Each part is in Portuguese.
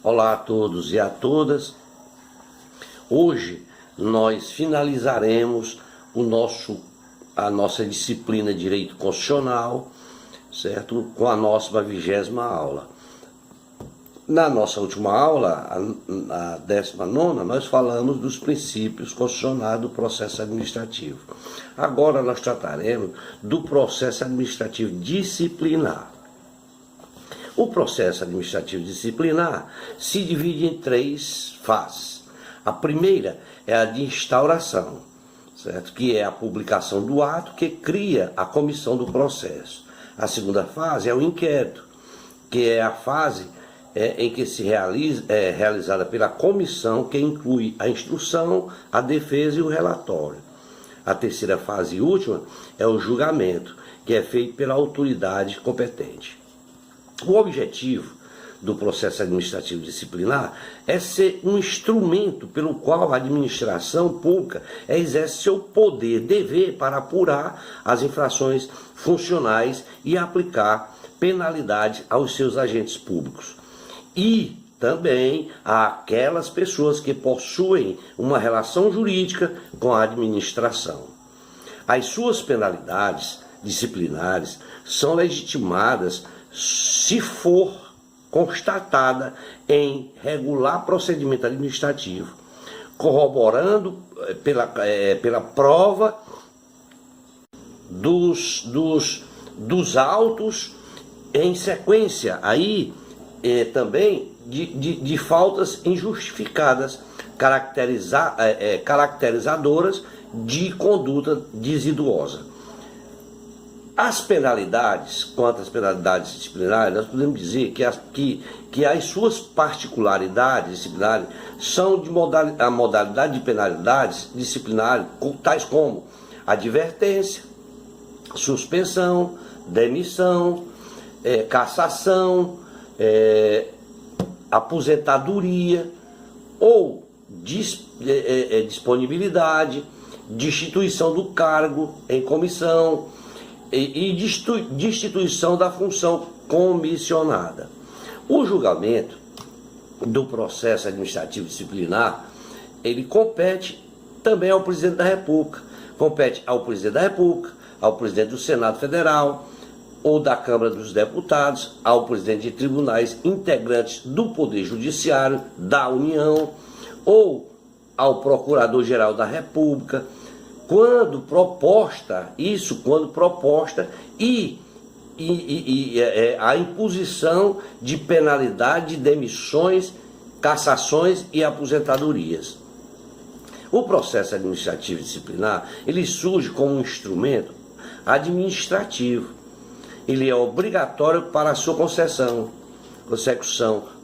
Olá a todos e a todas. Hoje nós finalizaremos a nossa disciplina de Direito Constitucional, certo? Com a nossa 20ª aula. Na nossa última aula, a 19ª, nós falamos dos princípios constitucionais do processo administrativo. Agora nós trataremos do processo administrativo disciplinar. O processo administrativo disciplinar se divide em 3 fases. A primeira é a de instauração, certo? Que é a publicação do ato que cria a comissão do processo. A segunda fase é o inquérito, que é a fase em que é realizada pela comissão, que inclui a instrução, a defesa e o relatório. A terceira fase e última é o julgamento, que é feito pela autoridade competente. O objetivo do processo administrativo disciplinar é ser um instrumento pelo qual a administração pública exerce seu poder, dever para apurar as infrações funcionais e aplicar penalidade aos seus agentes públicos. E também àquelas pessoas que possuem uma relação jurídica com a administração. As suas penalidades disciplinares são legitimadas se for constatada em regular procedimento administrativo, corroborando pela prova dos autos em sequência, aí também de faltas injustificadas, caracterizadoras de conduta desiduosa. As penalidades, quanto às penalidades disciplinares, nós podemos dizer que as suas particularidades disciplinares são a modalidade de penalidades disciplinares, tais como advertência, suspensão, demissão, cassação, aposentadoria ou disponibilidade, destituição do cargo em comissão e destituição da função comissionada. O julgamento do processo administrativo disciplinar, ele compete também ao presidente da República, compete ao presidente da República, ao presidente do Senado Federal ou da Câmara dos Deputados, ao presidente de tribunais integrantes do Poder Judiciário da União ou ao Procurador-Geral da República, quando proposta e a imposição de penalidade, de demissões, cassações e aposentadorias. O processo administrativo disciplinar, ele surge como um instrumento administrativo. Ele é obrigatório para a sua consecução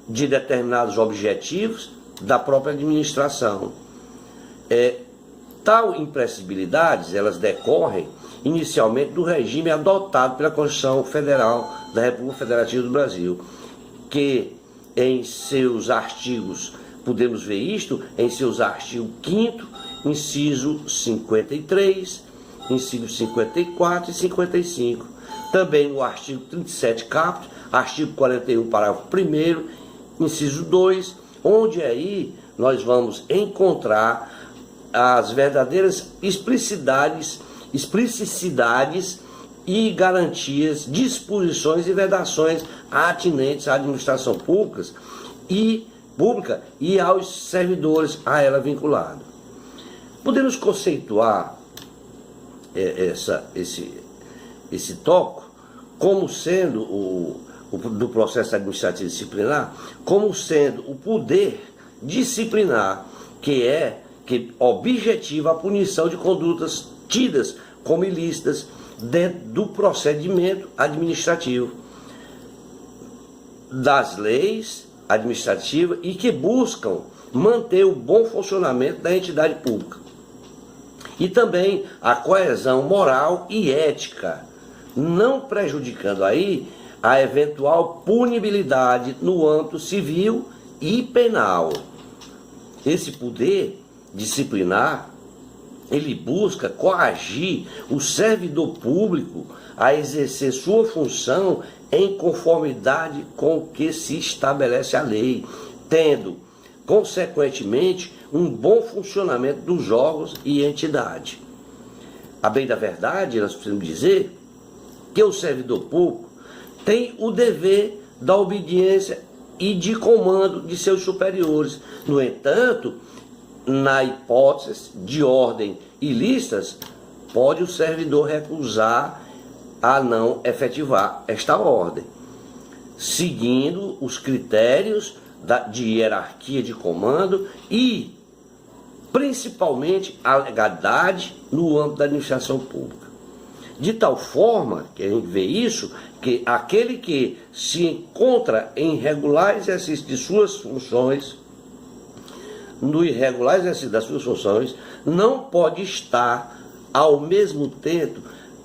de determinados objetivos da própria administração. Tal imprescindibilidade, elas decorrem inicialmente do regime adotado pela Constituição Federal da República Federativa do Brasil, que em seus artigos, podemos ver isto, em seus artigos 5º, inciso 53, inciso 54 e 55. Também no artigo 37 caput, artigo 41, parágrafo 1º, inciso 2, onde aí nós vamos encontrar as verdadeiras explicidades e garantias, disposições e vedações atinentes à administração pública e aos servidores a ela vinculados. Podemos conceituar esse tópico como sendo do processo administrativo disciplinar, como sendo o poder disciplinar que objetiva a punição de condutas tidas como ilícitas dentro do procedimento administrativo, das leis administrativas e que buscam manter o bom funcionamento da entidade pública. E também a coesão moral e ética, não prejudicando aí a eventual punibilidade no âmbito civil e penal. Esse poder disciplinar ele busca coagir o servidor público a exercer sua função em conformidade com o que se estabelece a lei, tendo, consequentemente, um bom funcionamento dos órgãos e entidades. A bem da verdade, nós precisamos dizer que o servidor público tem o dever da obediência e de comando de seus superiores. No entanto, na hipótese de ordem ilícitas, pode o servidor recusar a não efetivar esta ordem, seguindo os critérios de hierarquia de comando e, principalmente, a legalidade no âmbito da administração pública. De tal forma que a gente vê isso, que aquele que se encontra em irregular exercício de suas funções, no irregular exercício das suas funções, não pode estar ao mesmo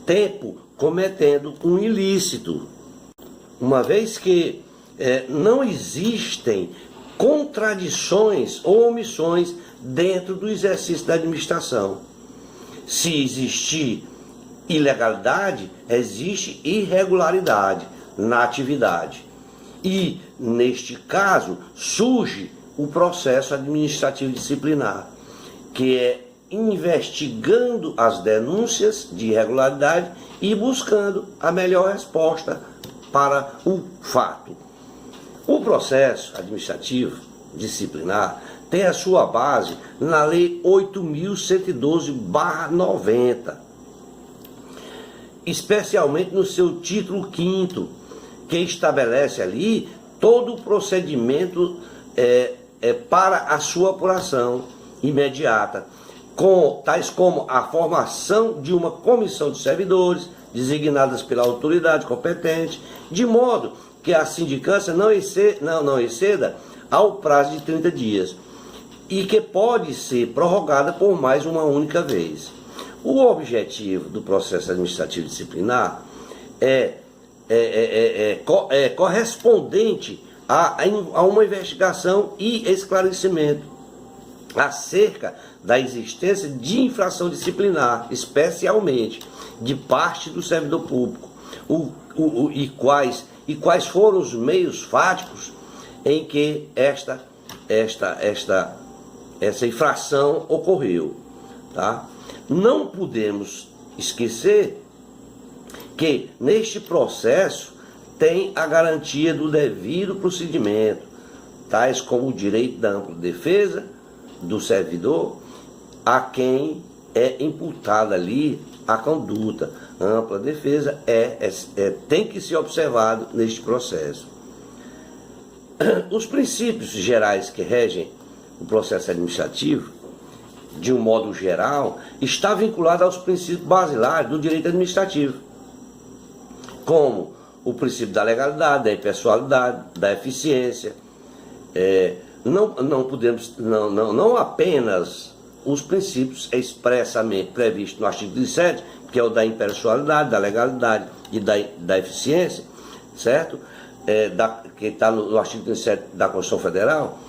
tempo cometendo um ilícito, uma vez que não existem contradições ou omissões dentro do exercício da administração. Se existir ilegalidade, existe irregularidade na atividade. E, neste caso, surge o processo administrativo disciplinar, que é investigando as denúncias de irregularidade e buscando a melhor resposta para o fato. O processo administrativo disciplinar tem a sua base na Lei 8.112/90, especialmente no seu título 5º, que estabelece ali todo o procedimento para a sua apuração imediata, tais como a formação de uma comissão de servidores designadas pela autoridade competente, de modo que a sindicância não exceda ao prazo de 30 dias e que pode ser prorrogada por mais uma única vez. O objetivo do processo administrativo disciplinar é correspondente a uma investigação e esclarecimento acerca da existência de infração disciplinar, especialmente de parte do servidor público, e quais foram os meios fáticos em que essa infração ocorreu, tá? Não podemos esquecer que neste processo tem a garantia do devido procedimento, tais como o direito da ampla defesa do servidor a quem é imputada ali a conduta. A ampla defesa tem que ser observado neste processo. Os princípios gerais que regem o processo administrativo, de um modo geral, está vinculado aos princípios basilares do direito administrativo, como o princípio da legalidade, da impessoalidade, da eficiência. Não apenas os princípios expressamente previstos no artigo 17, que é o da impessoalidade, da legalidade e da eficiência, certo? Que está no artigo 17 da Constituição Federal,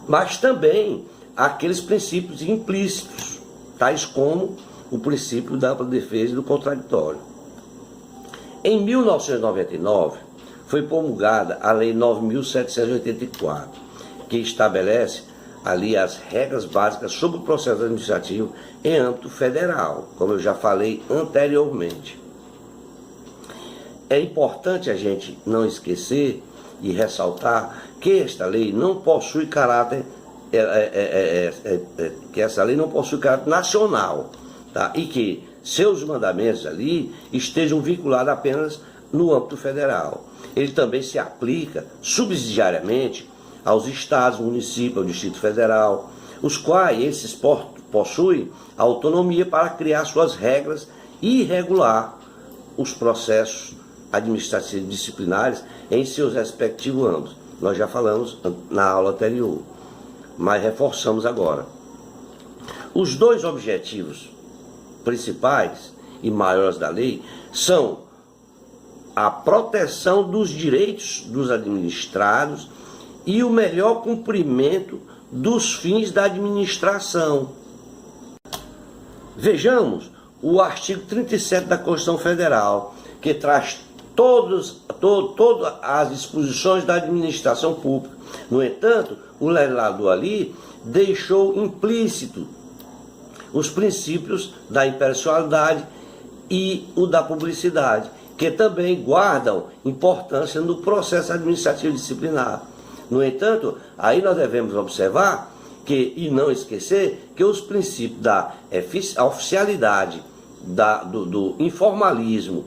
mas também aqueles princípios implícitos, tais como o princípio da ampla defesa e do contraditório. Em 1999, foi promulgada a Lei 9.784, que estabelece ali as regras básicas sobre o processo administrativo em âmbito federal, como eu já falei anteriormente. É importante a gente não esquecer e ressaltar que esta lei não possui caráter nacional, tá? E que seus mandamentos ali estejam vinculados apenas no âmbito federal. Ele também se aplica subsidiariamente aos estados, municípios, ao Distrito Federal, os quais esses possuem autonomia para criar suas regras e regular os processos administrativos disciplinares em seus respectivos âmbitos. Nós já falamos na aula anterior, mas reforçamos agora. Os dois objetivos principais e maiores da lei são a proteção dos direitos dos administrados e o melhor cumprimento dos fins da administração. Vejamos o artigo 37 da Constituição Federal, que traz todas as disposições da administração pública. No entanto, o legislador ali deixou implícito os princípios da impessoalidade e o da publicidade, que também guardam importância no processo administrativo disciplinar. No entanto, aí nós devemos observar e não esquecer que os princípios da oficialidade, do informalismo,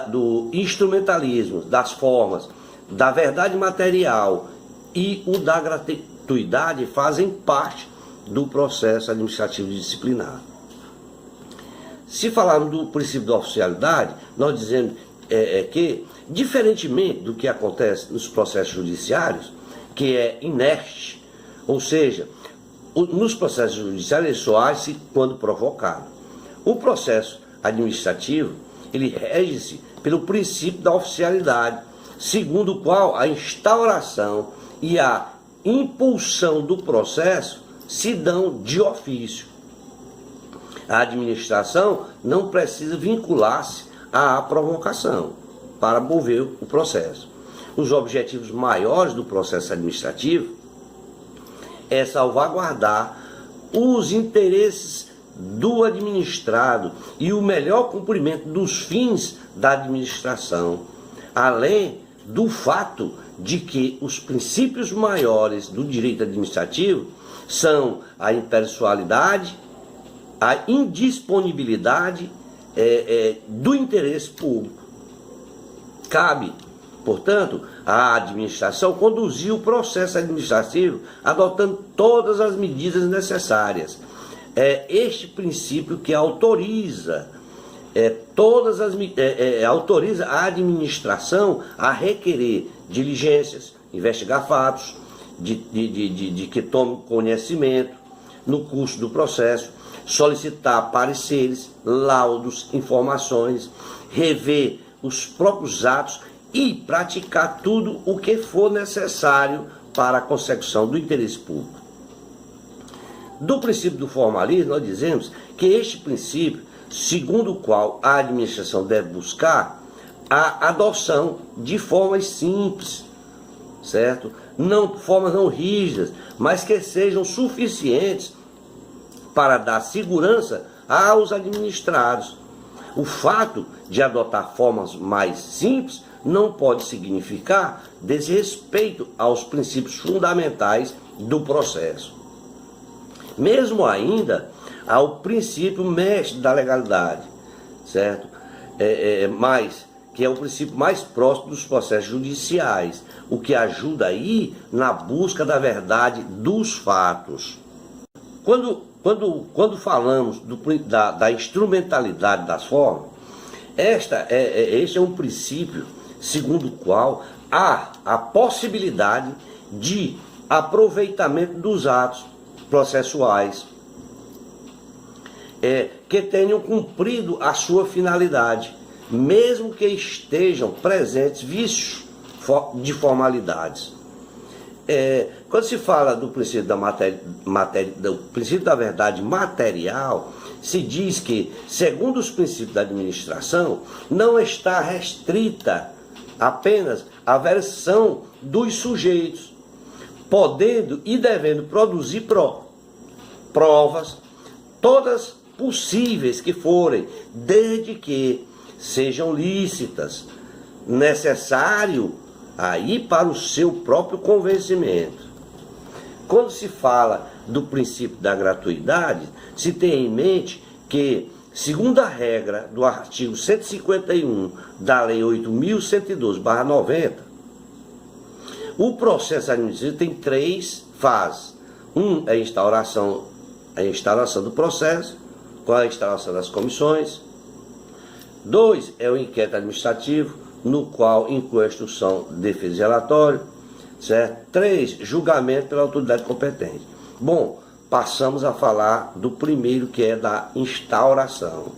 do instrumentalismo, das formas, da verdade material e o da gratuidade fazem parte do processo administrativo disciplinar. Se falarmos do princípio da oficialidade, nós dizemos que, diferentemente do que acontece nos processos judiciários, que é inerte, ou seja, nos processos judiciários ele só age quando provocado. O processo administrativo, ele rege-se pelo princípio da oficialidade, segundo o qual a instauração e a impulsão do processo se dão de ofício. A administração não precisa vincular-se à provocação para mover o processo. Os objetivos maiores do processo administrativo é salvaguardar os interesses do administrado e o melhor cumprimento dos fins da administração, além do fato de que os princípios maiores do direito administrativo são a impessoalidade, a indisponibilidade do interesse público. Cabe, portanto, à administração conduzir o processo administrativo adotando todas as medidas necessárias. É este princípio que autoriza autoriza a administração a requerer diligências, investigar fatos, de que tome conhecimento no curso do processo, solicitar pareceres, laudos, informações, rever os próprios atos e praticar tudo o que for necessário para a consecução do interesse público. Do princípio do formalismo, nós dizemos que este princípio, segundo o qual a administração deve buscar a adoção de formas simples, certo? Formas não rígidas, mas que sejam suficientes para dar segurança aos administrados. O fato de adotar formas mais simples não pode significar desrespeito aos princípios fundamentais do processo. Mesmo ainda ao princípio mestre da legalidade, certo? Que é o princípio mais próximo dos processos judiciais, o que ajuda aí na busca da verdade dos fatos. Quando falamos da instrumentalidade das formas, este é um princípio segundo o qual há a possibilidade de aproveitamento dos atos processuais que tenham cumprido a sua finalidade, mesmo que estejam presentes vícios de formalidades. Quando se fala do princípio do princípio da verdade material, se diz que, segundo os princípios da administração, não está restrita apenas à versão dos sujeitos, podendo e devendo produzir provas, todas possíveis que forem, desde que sejam lícitas, necessário aí para o seu próprio convencimento. Quando se fala do princípio da gratuidade, se tem em mente que, segundo a regra do artigo 151 da Lei 8.112/90, o processo administrativo tem 3 fases. É a instauração do processo, com a instauração das comissões. 2 é o inquérito administrativo, no qual inclui a instrução, defesa e relatório. Certo? 3, julgamento pela autoridade competente. Bom, passamos a falar do primeiro, que é da instauração.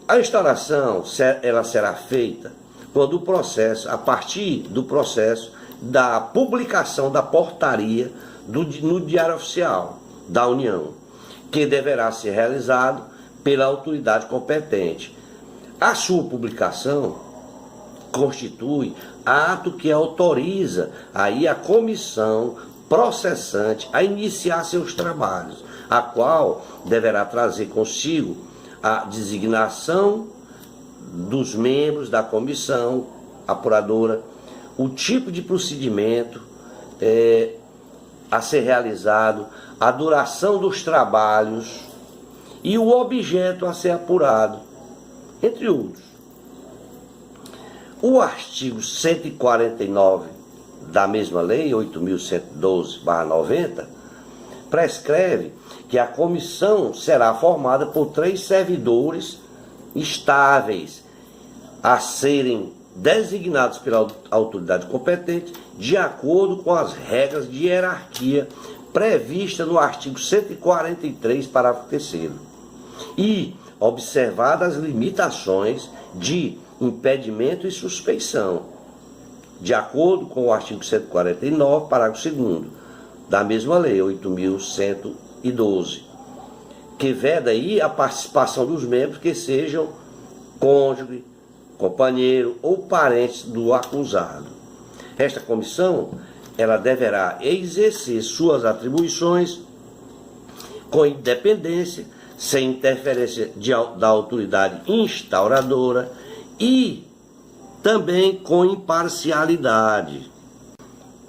A instauração, ela será feita quando o processo, a partir do processo da publicação da portaria no Diário Oficial da União, que deverá ser realizado pela autoridade competente. A sua publicação constitui ato que autoriza aí a comissão processante a iniciar seus trabalhos, a qual deverá trazer consigo a designação dos membros da comissão apuradora, o tipo de procedimento a ser realizado, a duração dos trabalhos e o objeto a ser apurado, entre outros. O artigo 149 da mesma lei, 8.112/90, prescreve que a comissão será formada por 3 servidores estáveis a serem designados pela autoridade competente de acordo com as regras de hierarquia previstas no artigo 143, parágrafo 3º, e observadas as limitações de impedimento e suspeição, de acordo com o artigo 149, parágrafo 2º, da mesma lei, 8.112, que veda aí a participação dos membros que sejam cônjuge, companheiro ou parentes do acusado. Esta comissão, ela deverá exercer suas atribuições com independência, sem interferência da autoridade instauradora e também com imparcialidade,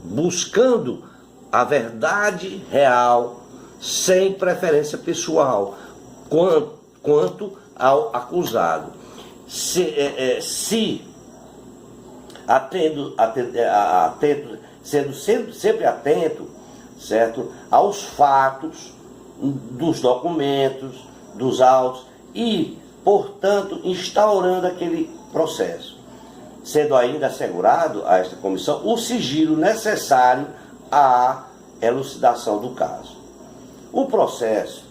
buscando a verdade real, sem preferência pessoal, quanto ao acusado. Sendo sempre atento, certo, aos fatos dos documentos, dos autos e, portanto, instaurando aquele processo, sendo ainda assegurado a esta comissão o sigilo necessário à elucidação do caso. O processo,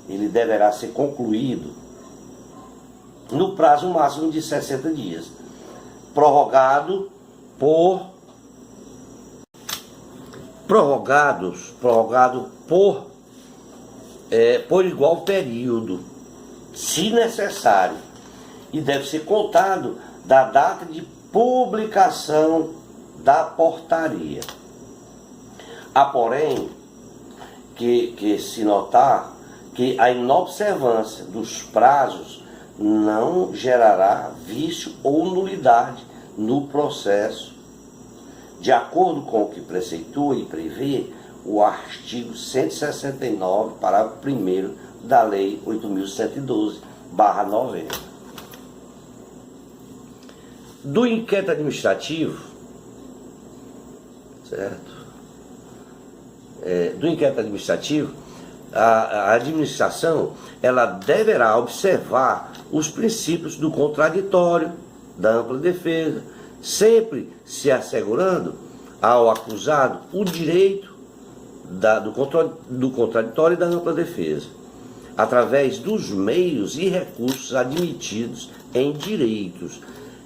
ele deverá ser concluído no prazo máximo de 60 dias, prorrogado por igual período, se necessário, e deve ser contado da data de publicação da portaria. Há, porém, que se notar que a inobservância dos prazos não gerará vício ou nulidade no processo, de acordo com o que preceitua e prevê o artigo 169, parágrafo 1º da Lei 8.112/90. Do inquérito administrativo, certo? Do inquérito administrativo, a administração, ela deverá observar os princípios do contraditório, da ampla defesa, sempre se assegurando ao acusado o direito do contraditório e da ampla defesa, através dos meios e recursos admitidos em direitos.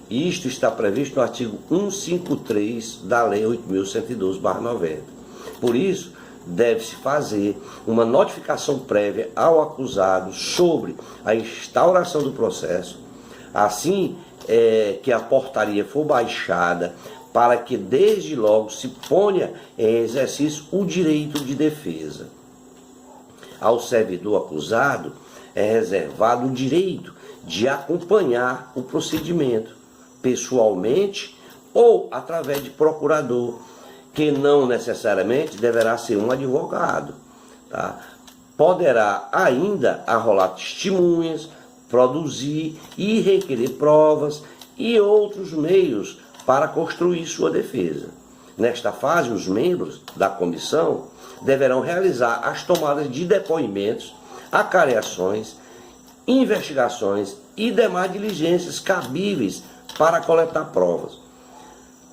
Isto está previsto no artigo 153 da Lei 8.112/90. Por isso, deve-se fazer uma notificação prévia ao acusado sobre a instauração do processo, assim que a portaria for baixada, para que desde logo se ponha em exercício o direito de defesa. Ao servidor acusado é reservado o direito de acompanhar o procedimento pessoalmente ou através de procurador, que não necessariamente deverá ser um advogado, tá? Poderá ainda arrolar testemunhas, produzir e requerer provas e outros meios para construir sua defesa. Nesta fase, os membros da comissão deverão realizar as tomadas de depoimentos, acareações, investigações e demais diligências cabíveis para coletar provas,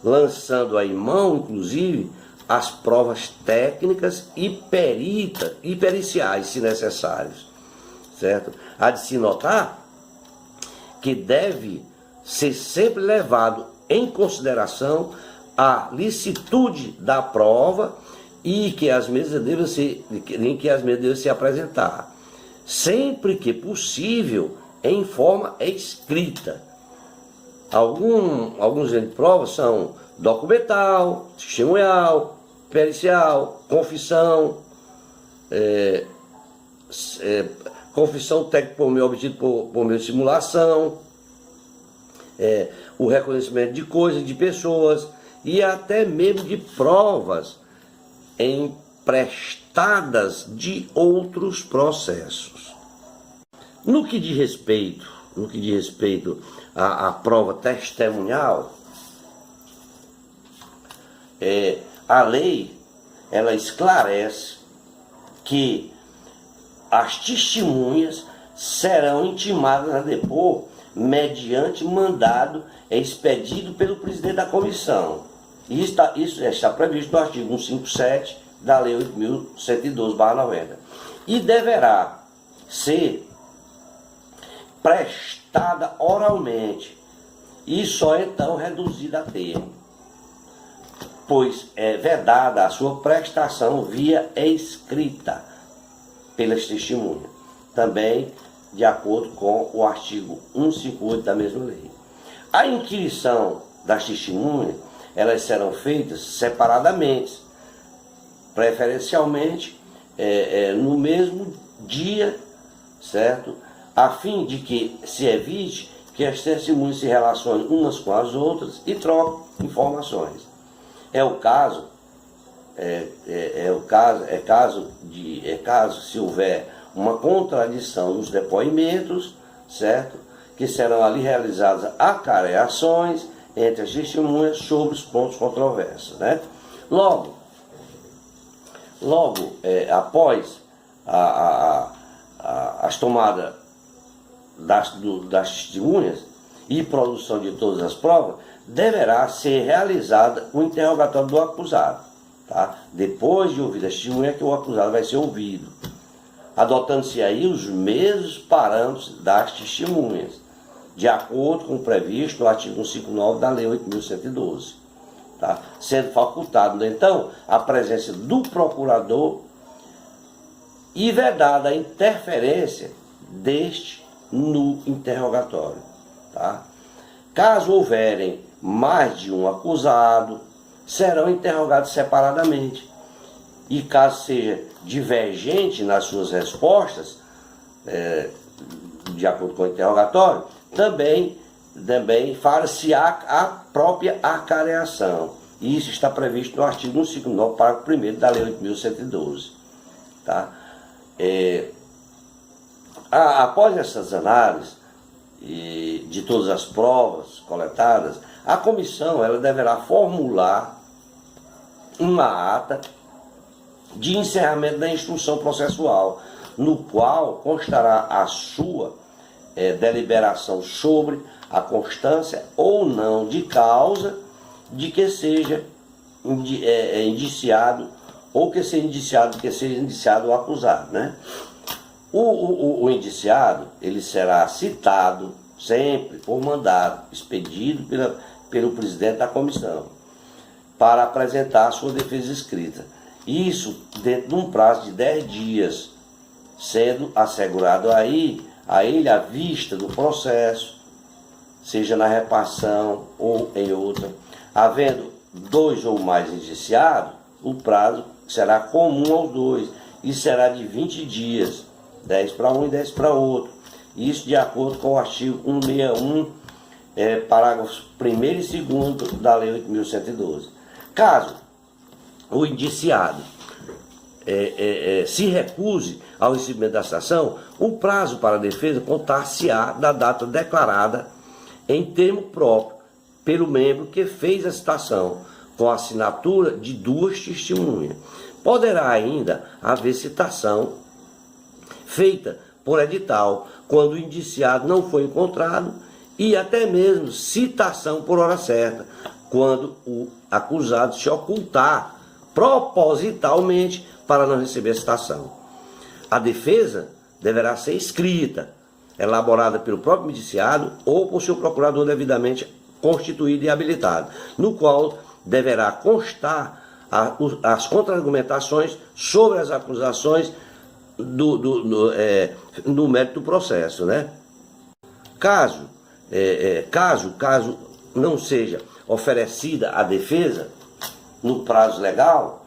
lançando aí mão, inclusive, as provas técnicas e periciais, se necessários, certo? Há de se notar que deve ser sempre levado em consideração a licitude da prova e que as mesas devem se apresentar, sempre que possível, em forma escrita. Alguns de provas são documental, testemunhal, pericial, confissão, confissão técnica por meio obtido por meio de simulação, o reconhecimento de coisas, de pessoas e até mesmo de provas emprestadas de outros processos. No que diz respeito à prova testemunhal, a lei ela esclarece que as testemunhas serão intimadas a depor mediante mandado expedido pelo presidente da comissão. Isso está previsto no artigo 157 da Lei 8.112/90. E deverá ser prestada oralmente e só então reduzida a termo, pois é vedada a sua prestação via escrita pelas testemunhas, também de acordo com o artigo 158 da mesma lei. A inquirição das testemunhas, elas serão feitas separadamente, preferencialmente no mesmo dia, certo? A fim de que se evite que as testemunhas se relacionem umas com as outras e troquem informações. Caso se houver uma contradição nos depoimentos, certo? Que serão ali realizadas acareações entre as testemunhas sobre os pontos controversos, né? Logo, após as tomadas das testemunhas e produção de todas as provas, deverá ser realizada o interrogatório do acusado, tá? Depois de ouvir a testemunha, que o acusado vai ser ouvido, adotando-se aí os mesmos parâmetros das testemunhas, de acordo com o previsto no artigo 159 da Lei 8.112, tá? Sendo facultado, então, a presença do procurador e vedada a interferência deste no interrogatório, tá? Caso houverem mais de um acusado, serão interrogados separadamente. E caso seja divergente nas suas respostas, de acordo com o interrogatório, também far-se-á a própria acareação. E isso está previsto no artigo 159, parágrafo 1º da Lei 8.112. Tá? Após essas análises de todas as provas coletadas, a comissão ela deverá formular uma ata de encerramento da instrução processual, no qual constará a sua deliberação sobre a constância ou não de causa de que seja indiciado ou que seja indiciado o acusado, né? O indiciado ele será citado sempre por mandado expedido pelo presidente da comissão para apresentar a sua defesa escrita. Isso dentro de um prazo de 10 dias, sendo assegurado a ele a vista do processo, seja na repartição ou em outra. Havendo 2 ou mais indiciados, o prazo será comum aos 2 e será de 20 dias, 10 para um e 10 para outro. Isso de acordo com o artigo 161, parágrafos 1º e 2º da Lei 8.112. Caso o indiciado se recuse ao recebimento da citação, o prazo para a defesa contar-se-á da data declarada em termo próprio pelo membro que fez a citação, com a assinatura de 2 testemunhas. Poderá ainda haver citação feita por edital, quando o indiciado não foi encontrado, e até mesmo citação por hora certa, quando o acusado se ocultar propositalmente para não receber a citação. A defesa deverá ser escrita, elaborada pelo próprio indiciado ou por seu procurador devidamente constituído e habilitado, no qual deverá constar as contra-argumentações sobre as acusações no mérito do processo, né? Caso não seja oferecida a defesa no prazo legal,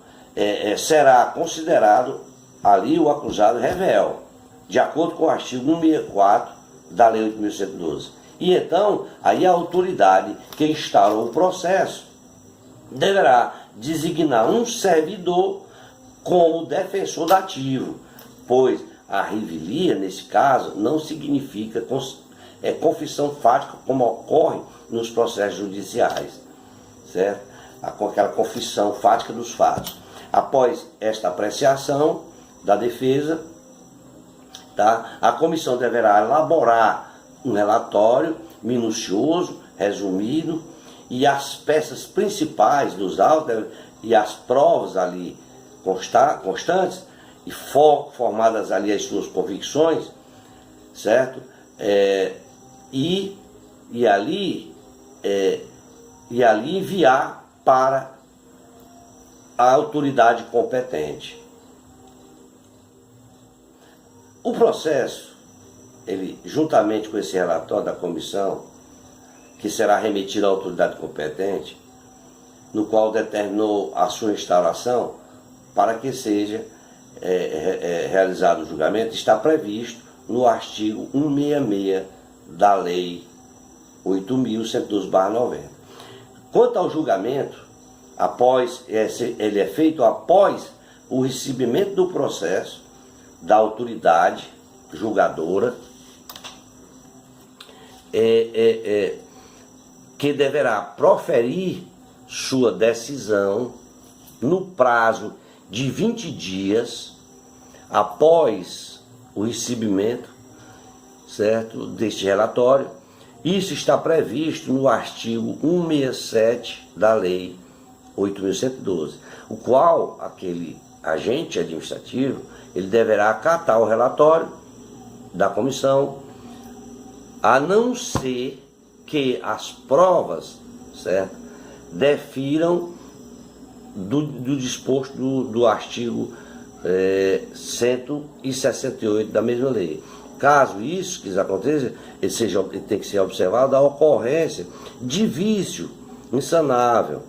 será considerado ali o acusado revel, de acordo com o artigo 164 da Lei 8.112. E então, aí a autoridade que instaurou o processo deverá designar um servidor como defensor dativo, pois a revelia, nesse caso, não significa confissão fática como ocorre nos processos judiciais, certo? Aquela confissão fática dos fatos. Após esta apreciação da defesa, tá, a comissão deverá elaborar um relatório minucioso, resumido, e as peças principais dos autos e as provas ali constantes e formadas ali as suas convicções, certo? E ali enviar para a autoridade competente. O processo, ele, juntamente com esse relatório da comissão, que será remetido à autoridade competente, no qual determinou a sua instauração, para que seja realizado o julgamento, está previsto no artigo 166 da Lei 8.112/90. Quanto ao julgamento, ele é feito após o recebimento do processo da autoridade julgadora, que deverá proferir sua decisão no prazo de 20 dias após o recebimento, certo, deste relatório. Isso está previsto no artigo 167 da Lei 8.112, o qual aquele agente administrativo ele deverá acatar o relatório da comissão, a não ser que as provas, certo, defiram do disposto do artigo 168 da mesma lei. Caso isso que aconteça, ele tem que ser observado a ocorrência de vício insanável,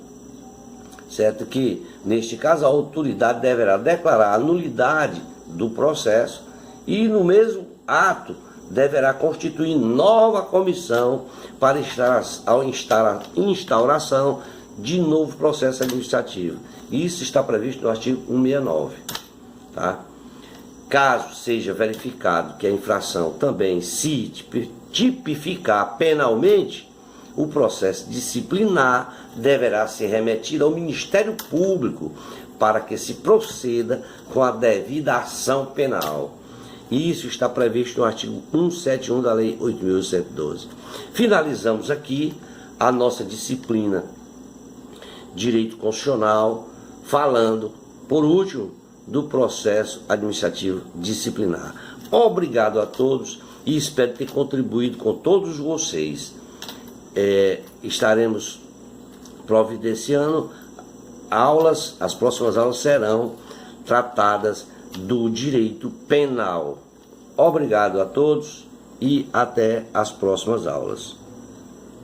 certo? Que, neste caso, a autoridade deverá declarar a nulidade do processo e, no mesmo ato, deverá constituir nova comissão para a instauração de novo processo administrativo. Isso está previsto no artigo 169. Tá? Caso seja verificado que a infração também se tipificar penalmente, o processo disciplinar deverá ser remetido ao Ministério Público para que se proceda com a devida ação penal. Isso está previsto no artigo 171 da Lei 8.112. Finalizamos aqui a nossa disciplina Direito Constitucional, falando, por último, do processo administrativo disciplinar. Obrigado a todos e espero ter contribuído com todos vocês. Estaremos providenciando aulas, as próximas aulas serão tratadas do direito penal. Obrigado a todos e até as próximas aulas.